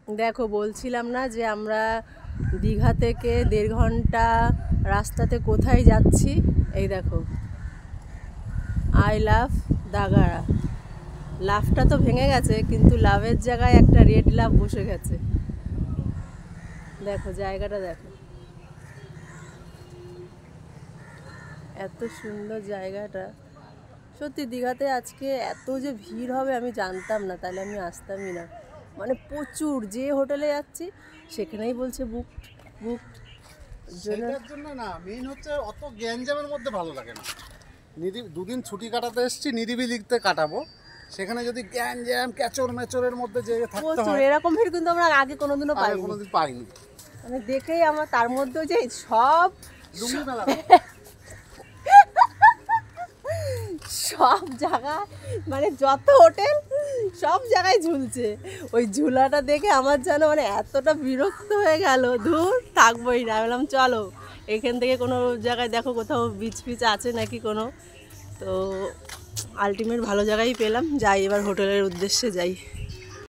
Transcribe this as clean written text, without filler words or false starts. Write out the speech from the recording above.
দেখো বলছিলাম না যে আমরা দীঘা থেকে 1.5 ঘন্টা রাস্তাতে কোথায় যাচ্ছি। এই দেখো, আই লাভ দাগারা। লাভটা তো ভেঙে গেছে, কিন্তু লাভের জায়গায় একটা রেড লাভ বসে গেছে। দেখো জায়গাটা দেখো, এত সুন্দর জায়গাটা। সত্যি দীঘাতে আজকে এত যে ভিড় হবে আমি জানতাম না, তাহলে আমি আসতামই না। মানে প্রচুর, যে হোটেলে যাচ্ছি সেখানেই বলছে বুকড বুকড। সেটার জন্য না, মেইন হচ্ছে অত গ্যাঞ্জামের মধ্যে ভালো লাগে না। দুদিন ছুটি কাটাতে এসেছি, নিরিবিলিতে কাটাবো, সেখানে যদি গ্যাঞ্জাম ক্যাচর মেচরের মধ্যে যে থাকতে হয়, এরকম ভিড় কিন্তু আমরা আগে কোনোদিনও পাইনি। মানে দেখেই আমার তার মধ্যেও যে সব লুঙ্গি মেলা সব জায়গায়, মানে যত হোটেল সব জায়গায় ঝুলছে। ওই ঝুলাটা দেখে আমার যেন মানে এতটা বিরক্ত হয়ে গেল, ধুর থাকবোই না। বললাম চলো এখান থেকে কোনো জায়গায় দেখো কোথাও বিচ ফিচ আছে নাকি কোনো। তো আলটিমেট ভালো জায়গায় পেলাম, যাই এবার হোটেলের উদ্দেশ্যে যাই।